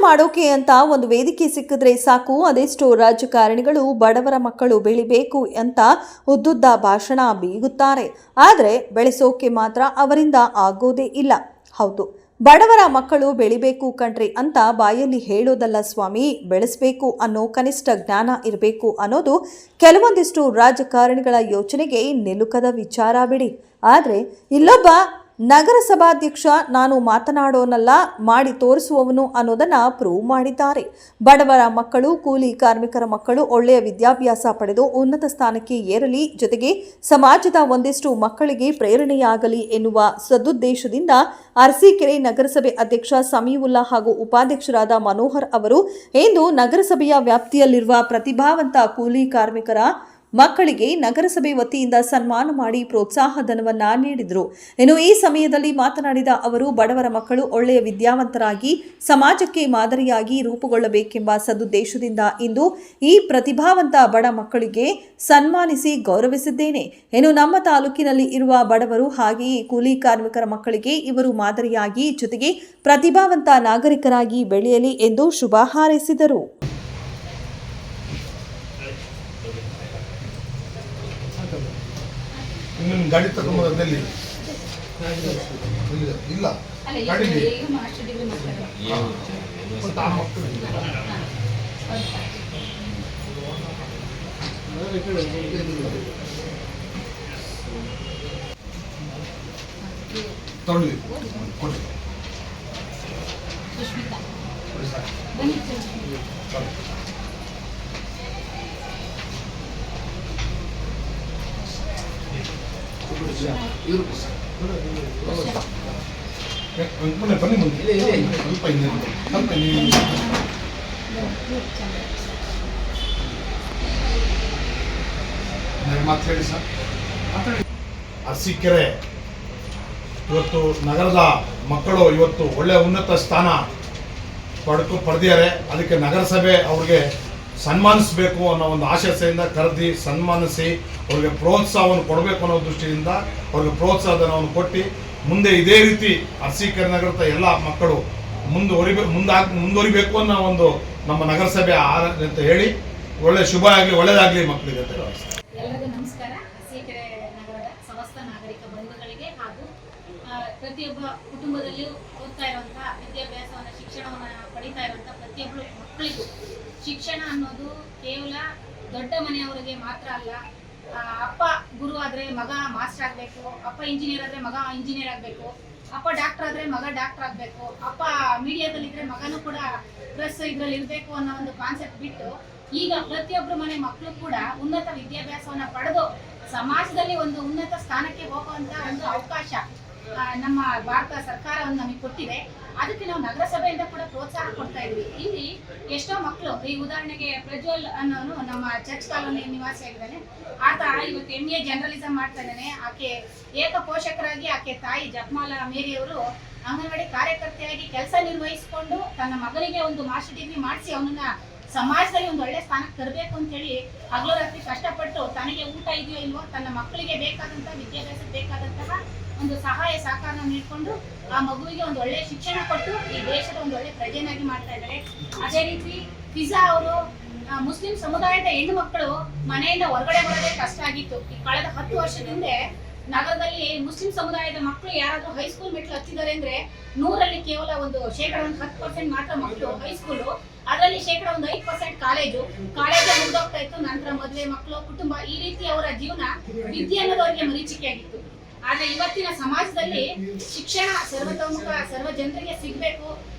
ಮಾಡೋಕೆ ಅಂತ ಒಂದು ವೇದಿಕೆ ಸಿಕ್ಕಿದ್ರೆ ಸಾಕು, ಅದೆಷ್ಟೋ ರಾಜಕಾರಣಿಗಳು ಬಡವರ ಮಕ್ಕಳು ಬೆಳಿಬೇಕು ಅಂತ ಉದ್ದುದ್ದ ಭಾಷಣ ಬೀಗುತ್ತಾರೆ. ಆದರೆ ಬೆಳೆಸೋಕೆ ಮಾತ್ರ ಅವರಿಂದ ಆಗೋದೇ ಇಲ್ಲ. ಹೌದು, ಬಡವರ ಮಕ್ಕಳು ಬೆಳಿಬೇಕು ಕಣ್ರಿ ಅಂತ ಬಾಯಲ್ಲಿ ಹೇಳೋದಲ್ಲ ಸ್ವಾಮಿ, ಬೆಳೆಸಬೇಕು ಅನ್ನೋ ಕನಿಷ್ಠ ಜ್ಞಾನ ಇರಬೇಕು ಅನ್ನೋದು ಕೆಲವೊಂದಿಷ್ಟು ರಾಜಕಾರಣಿಗಳ ಯೋಚನೆಗೆ ನಿಲುಕದ ವಿಚಾರ ಬಿಡಿ. ಆದರೆ ಇಲ್ಲೊಬ್ಬ ನಗರಸಭಾಧ್ಯಕ್ಷ ನಾನು ಮಾತನಾಡೋನಲ್ಲ, ಮಾಡಿ ತೋರಿಸುವವನು ಅನ್ನೋದನ್ನು ಪ್ರೂವ್ ಮಾಡಿದ್ದಾರೆ. ಬಡವರ ಮಕ್ಕಳು, ಕೂಲಿ ಕಾರ್ಮಿಕರ ಮಕ್ಕಳು ಒಳ್ಳೆಯ ವಿದ್ಯಾಭ್ಯಾಸ ಪಡೆದು ಉನ್ನತ ಸ್ಥಾನಕ್ಕೆ ಏರಲಿ, ಜೊತೆಗೆ ಸಮಾಜದ ಒಂದಿಷ್ಟು ಮಕ್ಕಳಿಗೆ ಪ್ರೇರಣೆಯಾಗಲಿ ಎನ್ನುವ ಸದುದ್ದೇಶದಿಂದ ಅರಸೀಕೆರೆ ನಗರಸಭೆ ಅಧ್ಯಕ್ಷ ಸಮೀವುಲ್ಲಾ ಹಾಗೂ ಉಪಾಧ್ಯಕ್ಷರಾದ ಮನೋಹರ್ ಅವರು ಇಂದು ನಗರಸಭೆಯ ವ್ಯಾಪ್ತಿಯಲ್ಲಿರುವ ಪ್ರತಿಭಾವಂತ ಕೂಲಿ ಕಾರ್ಮಿಕರ ಮಕ್ಕಳಿಗೆ ನಗರಸಭೆ ವತಿಯಿಂದ ಸನ್ಮಾನ ಮಾಡಿ ಪ್ರೋತ್ಸಾಹ ಧನವನ್ನ ನೀಡಿದರು. ಇನ್ನು ಈ ಸಮಯದಲ್ಲಿ ಮಾತನಾಡಿದ ಅವರು, ಬಡವರ ಮಕ್ಕಳು ಒಳ್ಳೆಯ ವಿದ್ಯಾವಂತರಾಗಿ ಸಮಾಜಕ್ಕೆ ಮಾದರಿಯಾಗಿ ರೂಪುಗೊಳ್ಳಬೇಕೆಂಬ ಸದುದ್ದೇಶದಿಂದ ಇಂದು ಈ ಪ್ರತಿಭಾವಂತ ಬಡ ಮಕ್ಕಳಿಗೆ ಸನ್ಮಾನಿಸಿ ಗೌರವಿಸಿದ್ದೇನೆ. ಇನ್ನು ನಮ್ಮ ತಾಲೂಕಿನಲ್ಲಿ ಇರುವ ಬಡವರು ಹಾಗೆಯೇ ಕೂಲಿ ಕಾರ್ಮಿಕರ ಮಕ್ಕಳಿಗೆ ಇವರು ಮಾದರಿಯಾಗಿ, ಜೊತೆಗೆ ಪ್ರತಿಭಾವಂತ ನಾಗರಿಕರಾಗಿ ಬೆಳೆಯಲಿ ಎಂದು ಶುಭ ಹಾರೈಸಿದರು. ಗಾಡಿ ತಗೊಂಬಂದಲ್ಲಿ ಇಲ್ಲ ಗಾಡಿಲಿ ತಗೊಳ್ಳಿ ಕೊಡಿ. ಬನ್ನಿ ಮುಂದೆ ಸ್ವಲ್ಪ ಮಾತು ಹೇಳಿ ಸರ್. ಅರಸೀಕೆರೆ ಇವತ್ತು ನಗರದ ಮಕ್ಕಳು ಇವತ್ತು ಒಳ್ಳೆಯ ಉನ್ನತ ಸ್ಥಾನ ಪಡೆದಿದ್ದಾರೆ. ಅದಕ್ಕೆ ನಗರಸಭೆ ಅವ್ರಿಗೆ ಸನ್ಮಾನಿಸಬೇಕು ಅನ್ನೋ ಒಂದು ಆಶಯದಿಂದ ಕರೆದಿ ಸನ್ಮಾನಿಸಿ ಅವ್ರಿಗೆ ಪ್ರೋತ್ಸಾಹವನ್ನು ಕೊಡಬೇಕು ಅನ್ನೋ ದೃಷ್ಟಿಯಿಂದ ಅವ್ರಿಗೆ ಪ್ರೋತ್ಸಾಹಧನವನ್ನು ಕೊಟ್ಟು ಮುಂದೆ ಇದೇ ರೀತಿ ಅರಸೀಕೆರೆ ನಗರದ ಎಲ್ಲ ಮಕ್ಕಳು ಮುಂದುವರಿಬೇಕು ಅನ್ನೋ ಒಂದು ನಮ್ಮ ನಗರಸಭೆ ಅಂತ ಹೇಳಿ ಒಳ್ಳೆ ಶುಭ ಆಗಲಿ, ಒಳ್ಳೆಯದಾಗಲಿ ಮಕ್ಕಳಿಗೆ ಅಂತ ಹೇಳಿ. ಎಲ್ಲರಿಗೂ ನಮಸ್ಕಾರ. ಅರಸೀಕೆರೆ ನಗರದ ಸಮಸ್ತ ನಾಗರಿಕ ಬಂಧುಗಳಿಗೆ ಹಾಗೂ ಪ್ರತಿಯೊಬ್ಬ ಕುಟುಂಬದಲ್ಲಿಯೂ ಓದ್ತಾ ಇರುವಂತಹ ವಿದ್ಯಾಭ್ಯಾಸವನ್ನು ಶಿಕ್ಷಣವನ್ನು ಪಡಿತಾ ಇರುವಂತಹ ಪ್ರತಿಯೊಬ್ಬರು ಮಕ್ಕಳಿಗೂ ಶಿಕ್ಷಣ ಅನ್ನೋದು ಕೇವಲ ದೊಡ್ಡ ಮನೆಯವರಿಗೆ ಮಾತ್ರ ಅಲ್ಲ. ಅಪ್ಪ ಗುರು ಆದ್ರೆ ಮಗ ಮಾಸ್ಟರ್ ಆಗಬೇಕು, ಅಪ್ಪ ಇಂಜಿನಿಯರ್ ಆದ್ರೆ ಮಗ ಇಂಜಿನಿಯರ್ ಆಗಬೇಕು, ಅಪ್ಪ ಡಾಕ್ಟರ್ ಆದ್ರೆ ಮಗ ಡಾಕ್ಟರ್ ಆಗಬೇಕು, ಅಪ್ಪ ಮೀಡಿಯಾದಲ್ಲಿದ್ರೆ ಮಗನೂ ಕೂಡ ಪ್ರೆಸ್ ಇದ್ರಲ್ಲಿ ಇರಬೇಕು ಅನ್ನೋ ಒಂದು ಕಾನ್ಸೆಪ್ಟ್ ಬಿಟ್ಟು ಈಗ ಪ್ರತಿಯೊಬ್ಬರು ಮನೆ ಮಕ್ಕಳು ಕೂಡ ಉನ್ನತ ವಿದ್ಯಾಭ್ಯಾಸವನ್ನ ಪಡೆದು ಸಮಾಜದಲ್ಲಿ ಒಂದು ಉನ್ನತ ಸ್ಥಾನಕ್ಕೆ ಹೋಗುವಂತ ಒಂದು ಅವಕಾಶ ನಮ್ಮ ಭಾರತ ಸರ್ಕಾರವನ್ನು ನಮಗೆ ಕೊಟ್ಟಿದೆ. ಅದಕ್ಕೆ ನಾವು ನಗರಸಭೆಯಿಂದ ಕೂಡ ಪ್ರೋತ್ಸಾಹ ಕೊಡ್ತಾ ಇದ್ವಿ. ಇಲ್ಲಿ ಎಷ್ಟೋ ಮಕ್ಕಳು, ಈ ಉದಾಹರಣೆಗೆ ಪ್ರಜ್ವಲ್ ಅನ್ನೋನು ನಮ್ಮ ಚರ್ಚ್ ಕಾಲೋನಿ ನಿವಾಸಿಯಾಗಿದ್ದಾನೆ. ಆತ ಇವತ್ತು MA ಜರ್ನಲಿಸಂ ಮಾಡ್ತಾ ಇದ್ದಾನೆ. ಆಕೆ ಏಕ ಪೋಷಕರಾಗಿ ಆಕೆ ತಾಯಿ ಜಪಮಾಲಾ ಮೇರಿಯವರು ಅಂಗನವಾಡಿ ಕಾರ್ಯಕರ್ತೆಯಾಗಿ ಕೆಲಸ ನಿರ್ವಹಿಸಿಕೊಂಡು ತನ್ನ ಮಗನಿಗೆ ಒಂದು ಮಾಸ್ಟರ್ ಡಿಗ್ರಿ ಮಾಡಿಸಿ ಅವನನ್ನ ಸಮಾಜದಲ್ಲಿ ಒಂದು ಒಳ್ಳೆ ಸ್ಥಾನಕ್ಕೆ ತರಬೇಕು ಅಂತ ಹೇಳಿ ಹಗಲು ರಾತ್ರಿ ಕಷ್ಟಪಟ್ಟು ತನಗೆ ಊಟ ಇದೆಯೋ ಇಲ್ವೋ ತನ್ನ ಮಕ್ಕಳಿಗೆ ಬೇಕಾದಂತಹ ವಿದ್ಯಾಭ್ಯಾಸಕ್ಕೆ ಬೇಕಾದಂತಹ ಒಂದು ಸಹಾಯ ಸಹಕಾರ ನೀಡಿಕೊಂಡು ಆ ಮಗುವಿಗೆ ಒಂದು ಒಳ್ಳೆ ಶಿಕ್ಷಣ ಕೊಟ್ಟು ಈ ದೇಶದ ಒಂದು ಒಳ್ಳೆ ಪ್ರಜೆಯನ್ನಾಗಿ ಮಾಡ್ತಾ ಇದ್ದಾರೆ. ಅದೇ ರೀತಿ ಫಿಜಾ ಅವರು ಮುಸ್ಲಿಂ ಸಮುದಾಯದ ಹೆಣ್ಣು ಮಕ್ಕಳು ಮನೆಯಿಂದ ಹೊರಗಡೆ ಬರೋದೇ ಕಷ್ಟ ಆಗಿತ್ತು. ಈ ಕಳೆದ 10 ವರ್ಷದಿಂದ ನಗರದಲ್ಲಿ ಮುಸ್ಲಿಂ ಸಮುದಾಯದ ಮಕ್ಕಳು ಯಾರಾದ್ರೂ ಹೈಸ್ಕೂಲ್ ಮೆಟ್ಲು ಹತ್ತಿದ್ದಾರೆ ಅಂದ್ರೆ 100ರಲ್ಲಿ ಕೇವಲ ಒಂದು ಶೇಕಡ 10% ಮಾತ್ರ ಮಕ್ಕಳು ಹೈಸ್ಕೂಲು, ಅದರಲ್ಲಿ ಶೇಕಡ 5% ಕಾಲೇಜು ಮುಗ್ದೋಗ್ತಾ ಇತ್ತು. ನಂತರ ಮದುವೆ, ಮಕ್ಕಳು, ಕುಟುಂಬ, ಈ ರೀತಿ ಅವರ ಜೀವನ ವಿದ್ಯೆ ಅನ್ನೋದು ಅವರಿಗೆ ಮರೀಚಿಕೆ ಆಗಿತ್ತು. ಆದ್ರೆ ಇವತ್ತಿನ ಸಮಾಜದಲ್ಲಿ ಶಿಕ್ಷಣ ಸರ್ವತೋಮುಖ ಸರ್ವ ಜನರಿಗೆ ಸಿಗ್ಬೇಕು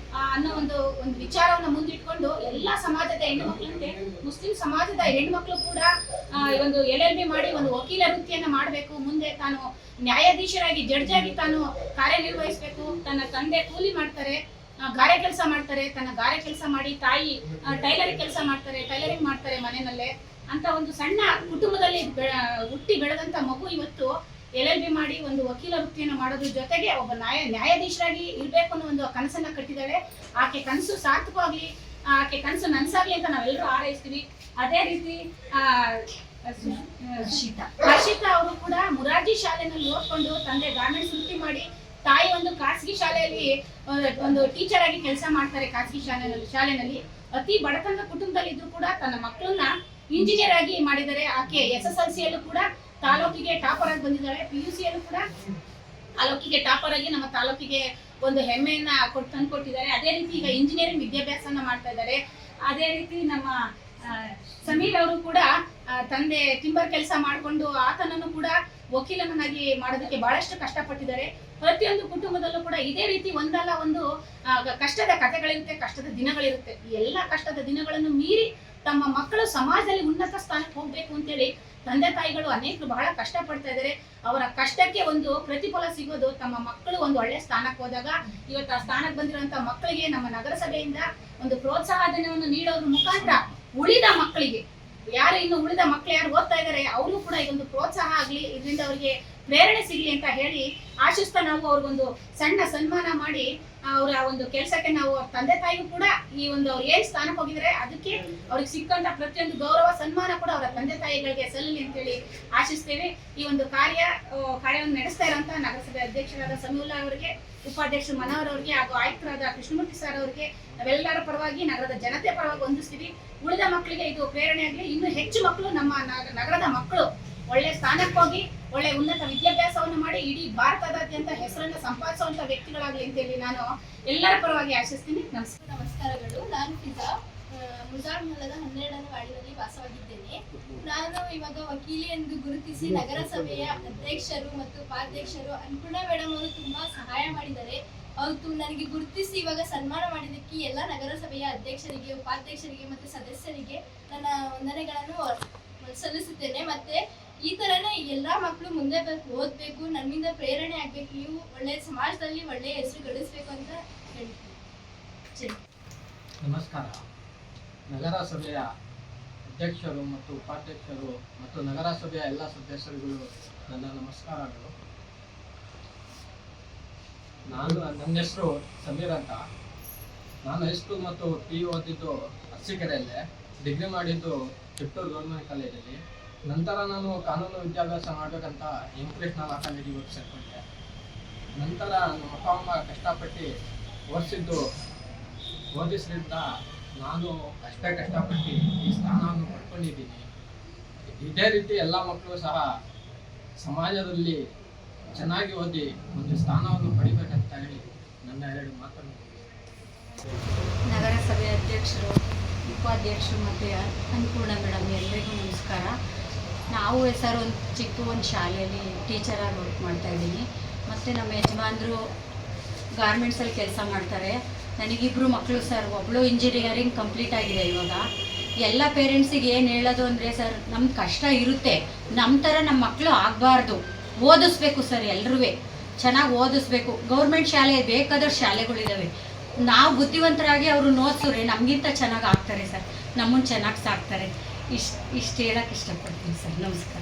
ಅನ್ನೋ ಒಂದು ವಿಚಾರವನ್ನ ಮುಂದಿಟ್ಕೊಂಡು ಎಲ್ಲಾ ಸಮಾಜದ ಹೆಣ್ಣು ಮಕ್ಕಳಂತೆ ಮುಸ್ಲಿಂ ಸಮಾಜದ ಹೆಣ್ಮಕ್ಳು ಕೂಡ ಒಂದು LLB ಮಾಡಿ ಒಂದು ವಕೀಲ ವೃತ್ತಿಯನ್ನ ಮಾಡಬೇಕು. ಮುಂದೆ ತಾನು ನ್ಯಾಯಾಧೀಶರಾಗಿ ಜಡ್ಜ್ ಆಗಿ ತಾನು ಕಾರ್ಯನಿರ್ವಹಿಸಬೇಕು. ತನ್ನ ತಂದೆ ಕೂಲಿ ಮಾಡ್ತಾರೆ, ಗಾರೆ ಕೆಲಸ ಮಾಡ್ತಾರೆ, ತನ್ನ ಗಾರೆ ಕೆಲಸ ಮಾಡಿ ತಾಯಿ ಟೈಲರಿಂಗ್ ಮಾಡ್ತಾರೆ ಮನೆಯಲ್ಲೇ ಅಂತ ಒಂದು ಸಣ್ಣ ಕುಟುಂಬದಲ್ಲಿ ಹುಟ್ಟಿ ಬೆಳೆದಂತ ಮಗು ಇವತ್ತು LLB ಮಾಡಿ ಒಂದು ವಕೀಲ ವೃತ್ತಿಯನ್ನು ಮಾಡೋದ್ರ ಜೊತೆಗೆ ಒಬ್ಬ ನ್ಯಾಯಾಧೀಶರಾಗಿ ಇರ್ಬೇಕು ಅನ್ನೋ ಒಂದು ಕನಸನ್ನ ಕಟ್ಟಿದ್ದಾಳೆ. ಆಕೆ ಕನಸು ಸಾರ್ಥಕವಾಗ್ಲಿ, ಆಕೆ ಕನಸು ನನಸಾಗ್ಲಿ ಅಂತ ನಾವೆಲ್ಲರೂ ಹಾರೈಸ್ತೀವಿ. ಅದೇ ರೀತಿ ಹರ್ಷಿತಾ ಅವರು ಕೂಡ ಮುರಾರ್ಜಿ ಶಾಲೆನಲ್ಲಿ ಓದ್ಕೊಂಡು ತಂದೆ ಗಾರ್ಮೆಂಟ್ಸ್ ವೃತ್ತಿ ಮಾಡಿ ತಾಯಿ ಒಂದು ಖಾಸಗಿ ಶಾಲೆಯಲ್ಲಿ ಒಂದು ಟೀಚರ್ ಆಗಿ ಕೆಲಸ ಮಾಡ್ತಾರೆ. ಖಾಸಗಿ ಶಾಲೆನಲ್ಲಿ ಅತಿ ಬಡತನದ ಕುಟುಂಬದಲ್ಲಿ ಇದ್ರು ಕೂಡ ತನ್ನ ಮಕ್ಕಳನ್ನ ಇಂಜಿನಿಯರ್ ಆಗಿ ಮಾಡಿದ್ದಾರೆ. ಆಕೆ SSLC ಯಲ್ಲೂ ಕೂಡ ತಾಲೂಕಿಗೆ ಟಾಪರ್ ಆಗಿ ಬಂದಿದ್ದಾಳೆ. PUC ಯಲ್ಲೂ ಕೂಡ ತಾಲೂಕಿಗೆ ಟಾಪರ್ ಆಗಿ ನಮ್ಮ ತಾಲೂಕಿಗೆ ಒಂದು ಹೆಮ್ಮೆಯನ್ನ ತಂದ್ಕೊಟ್ಟಿದ್ದಾರೆ. ಅದೇ ರೀತಿ ಈಗ ಇಂಜಿನಿಯರಿಂಗ್ ವಿದ್ಯಾಭ್ಯಾಸನ ಮಾಡ್ತಾ ಇದ್ದಾರೆ. ಅದೇ ರೀತಿ ನಮ್ಮ ಸಮೀರ್ ಅವರು ಕೂಡ ತಂದೆ ಟಿಂಬರ್ ಕೆಲಸ ಮಾಡಿಕೊಂಡು ಆತನನ್ನು ಕೂಡ ವಕೀಲನನ್ನಾಗಿ ಮಾಡೋದಕ್ಕೆ ಬಹಳಷ್ಟು ಕಷ್ಟಪಟ್ಟಿದ್ದಾರೆ. ಪ್ರತಿಯೊಂದು ಕುಟುಂಬದಲ್ಲೂ ಕೂಡ ಇದೇ ರೀತಿ ಒಂದಲ್ಲ ಒಂದು ಕಷ್ಟದ ಕಥೆಗಳಿರುತ್ತೆ, ಕಷ್ಟದ ದಿನಗಳಿರುತ್ತೆ. ಈ ಎಲ್ಲ ಕಷ್ಟದ ದಿನಗಳನ್ನು ಮೀರಿ ತಮ್ಮ ಮಕ್ಕಳು ಸಮಾಜದಲ್ಲಿ ಉನ್ನತ ಸ್ಥಾನಕ್ಕೆ ಹೋಗ್ಬೇಕು ಅಂತೇಳಿ ತಂದೆ ತಾಯಿಗಳು ಅನೇಕರು ಬಹಳ ಕಷ್ಟಪಡ್ತಾ ಇದ್ದಾರೆ. ಅವರ ಕಷ್ಟಕ್ಕೆ ಒಂದು ಪ್ರತಿಫಲ ಸಿಗೋದು ತಮ್ಮ ಮಕ್ಕಳು ಒಂದು ಒಳ್ಳೆ ಸ್ಥಾನಕ್ಕೆ ಹೋದಾಗ. ಇವತ್ತು ಆ ಸ್ಥಾನಕ್ಕೆ ಬಂದಿರುವಂತಹ ಮಕ್ಕಳಿಗೆ ನಮ್ಮ ನಗರಸಭೆಯಿಂದ ಒಂದು ಪ್ರೋತ್ಸಾಹಧನವನ್ನು ನೀಡೋದ್ರ ಮುಖಾಂತರ ಉಳಿದ ಮಕ್ಕಳಿಗೆ ಇನ್ನು ಉಳಿದ ಮಕ್ಕಳು ಯಾರು ಓದ್ತಾ ಇದ್ದಾರೆ ಅವರು ಕೂಡ ಇದೊಂದು ಪ್ರೋತ್ಸಾಹ ಆಗ್ಲಿ, ಇದರಿಂದ ಅವರಿಗೆ ಪ್ರೇರಣೆ ಸಿಗ್ಲಿ ಅಂತ ಹೇಳಿ ಆಶಿಸ್ತಾ ನಾವು ಅವ್ರಿಗೊಂದು ಸಣ್ಣ ಸನ್ಮಾನ ಮಾಡಿ ಅವರ ಒಂದು ಕೆಲಸಕ್ಕೆ ನಾವು ತಂದೆ ತಾಯಿಗೂ ಕೂಡ ಈ ಒಂದು ಅವ್ರು ಏನ್ ಸ್ಥಾನಕ್ಕೆ ಹೋಗಿದ್ರೆ ಅದಕ್ಕೆ ಅವ್ರಿಗೆ ಸಿಕ್ಕಂತ ಪ್ರತಿಯೊಂದು ಗೌರವ ಸನ್ಮಾನ ಕೂಡ ಅವರ ತಂದೆ ತಾಯಿಗಳಿಗೆ ಸಲ್ಲಲಿ ಅಂತೇಳಿ ಆಶಿಸ್ತೇವೆ. ಈ ಒಂದು ಕಾರ್ಯವನ್ನು ನಡೆಸ್ತಾ ಇರುವಂತಹ ನಗರಸಭೆ ಅಧ್ಯಕ್ಷರಾದ ಸಮೀವುಲ್ಲಾ ಅವರಿಗೆ, ಉಪಾಧ್ಯಕ್ಷರು ಮನೋಹರ್ ಅವರಿಗೆ ಹಾಗೂ ಆಯುಕ್ತರಾದ ಕೃಷ್ಣಮೂರ್ತಿ ಸರ್ ಅವರಿಗೆ ನಾವೆಲ್ಲರ ಪರವಾಗಿ ನಗರದ ಜನತೆ ಪರವಾಗಿ ವಂದಿಸ್ತೀವಿ. ಉಳಿದ ಮಕ್ಕಳಿಗೆ ಇದು ಪ್ರೇರಣೆ ಆಗಲಿ, ಇನ್ನು ಹೆಚ್ಚು ಮಕ್ಕಳು ನಮ್ಮ ನಗರದ ಮಕ್ಕಳು ಒಳ್ಳೆ ಸ್ಥಾನಕ್ಕೆ ಹೋಗಿ ಒಳ್ಳೆ ಉನ್ನತ ವಿದ್ಯಾಭ್ಯಾಸವನ್ನು ಮಾಡಿ ಇಡೀ ಭಾರತದಾದ್ಯಂತ ಹೆಸರನ್ನು ಸಂಪಾದಿಸುವಂತ ವ್ಯಕ್ತಿಗಳಾಗಲಿ ಅಂತೇಳಿ ನಾನು ಎಲ್ಲರ ಪರವಾಗಿ ಆಶಿಸ್ತೀನಿ. ನಮಸ್ಕಾರಗಳು. ನಾನು ಫಿಜಾ ಮುಜಾರ್ ಮೂಲದ 12ನೇ ವಾರ್ಡಿನಲ್ಲಿ ವಾಸವಾಗಿದ್ದೇನೆ. ನಾನು ಇವಾಗ ವಕೀಲಿ ಎಂದು ಗುರುತಿಸಿ ನಗರಸಭೆಯ ಅಧ್ಯಕ್ಷರು ಮತ್ತು ಉಪಾಧ್ಯಕ್ಷರು ಅನ್ನಪೂರ್ಣ ಮೇಡಮ್ ಅವರು ತುಂಬಾ ಸಹಾಯ ಮಾಡಿದ್ದಾರೆ. ಅವರು ನನಗೆ ಗುರುತಿಸಿ ಇವಾಗ ಸನ್ಮಾನ ಮಾಡಿದ್ದಕ್ಕೆ ಎಲ್ಲ ನಗರಸಭೆಯ ಅಧ್ಯಕ್ಷರಿಗೆ, ಉಪಾಧ್ಯಕ್ಷರಿಗೆ ಮತ್ತು ಸದಸ್ಯರಿಗೆ ನನ್ನ ವಂದನೆಗಳನ್ನು ಸಲ್ಲಿಸುತ್ತೇನೆ. ಮತ್ತೆ ಈ ತರನೇ ಎಲ್ಲಾ ಮಕ್ಕಳು ಮುಂದೆ ಓದ್ಬೇಕು, ನನ್ನಿಂದ ಪ್ರೇರಣೆ ಆಗ್ಬೇಕು, ನೀವು ಒಳ್ಳೆ ಸಮಾಜದಲ್ಲಿ ಒಳ್ಳೆಯ ಹೆಸರು ಗಳಿಸ್ಬೇಕು ಅಂತ ಹೇಳ್ತೀನಿ. ನಮಸ್ಕಾರ. ನಗರಸಭೆಯ ಅಧ್ಯಕ್ಷರು ಮತ್ತು ಉಪಾಧ್ಯಕ್ಷರು ಮತ್ತು ನಗರಸಭೆಯ ಎಲ್ಲ ಸದಸ್ಯರುಗಳು ನನ್ನ ನಮಸ್ಕಾರಗಳು. ನನ್ನ ಹೆಸರು ಸಮೀರ್ ಅಂತ. ನಾನು ಹೈಸ್ಕೂಲ್ ಮತ್ತು PU ಓದಿದ್ದು ಅರಸೀಕೆರೆಯಲ್ಲೇ, ಡಿಗ್ರಿ ಮಾಡಿದ್ದು ಚಿತ್ತೂರು ಗೌರ್ಮೆಂಟ್ ಕಾಲೇಜಲ್ಲಿ. ನಂತರ ನಾನು ಕಾನೂನು ವಿದ್ಯಾಭ್ಯಾಸ ಮಾಡಬೇಕಂತ ಕೃಷ್ಣ ಲಾ ಕಾಲೇಜಿಗೆ ಹೋಗಿ ಸೇರಿಕೊಂಡೆ. ನಂತರ ನಮ್ಮ ಅಪ್ಪ ಅಮ್ಮ ಕಷ್ಟಪಟ್ಟು ಓದಿಸ್ರಿಂದ ನಾನು ಕಷ್ಟಪಟ್ಟು ಈ ಸ್ಥಾನವನ್ನು ಪಡ್ಕೊಂಡಿದ್ದೀನಿ. ಇದೇ ರೀತಿ ಎಲ್ಲ ಮಕ್ಕಳು ಸಹ ಸಮಾಜದಲ್ಲಿ ಚೆನ್ನಾಗಿ ಓದಿ ಒಂದು ಸ್ಥಾನವನ್ನು ಪಡಿಬೇಕಂತ ಹೇಳಿ ನನ್ನ 2 ಮಾತನ್ನು. ನಗರಸಭೆ ಅಧ್ಯಕ್ಷರು, ಉಪಾಧ್ಯಕ್ಷರು ಮತ್ತು ಅನ್ನಪೂರ್ಣ ಮೇಡಮ್ ಎಲ್ಲರಿಗೂ ನಮಸ್ಕಾರ. ನಾವು ಒಂದು ಶಾಲೆಯಲ್ಲಿ ಟೀಚರಾಗಿ ವರ್ಕ್ ಮಾಡ್ತಾಯಿದ್ದೀನಿ. ಮತ್ತು ನಮ್ಮ ಯಜಮಾನರು ಗಾರ್ಮೆಂಟ್ಸಲ್ಲಿ ಕೆಲಸ ಮಾಡ್ತಾರೆ. ನನಗಿಬ್ಬರು ಮಕ್ಕಳು ಸರ್. ಒಬ್ಬಳು ಇಂಜಿನಿಯರಿಂಗ್ ಕಂಪ್ಲೀಟ್ ಆಗಿದೆ ಇವಾಗ. ಎಲ್ಲ ಪೇರೆಂಟ್ಸಿಗೆ ಏನು ಹೇಳೋದು ಅಂದರೆ ಸರ್, ನಮ್ಮ ಕಷ್ಟ ಇರುತ್ತೆ, ನಮ್ಮ ಥರ ನಮ್ಮ ಮಕ್ಕಳು ಆಗಬಾರ್ದು. ಓದಿಸ್ಬೇಕು ಸರ್, ಎಲ್ಲರೂ ಚೆನ್ನಾಗಿ ಓದಿಸ್ಬೇಕು. ಗೌರ್ಮೆಂಟ್ ಶಾಲೆ ಬೇಕಾದಷ್ಟು ಶಾಲೆಗಳಿದ್ದಾವೆ. ನಾವು ಬುದ್ಧಿವಂತರಾಗಿ ಅವರು ಓದಿಸಿದ್ರೆ ನಮಗಿಂತ ಚೆನ್ನಾಗಿ ಆಗ್ತಾರೆ ಸರ್, ನಮ್ಮನ್ನು ಚೆನ್ನಾಗಿ ಸಾಕ್ತಾರೆ. ಇಷ್ಟು ಹೇಳೋಕ್ಕೆ ಇಷ್ಟಪಡ್ತೀನಿ ಸರ್. ನಮಸ್ಕಾರ.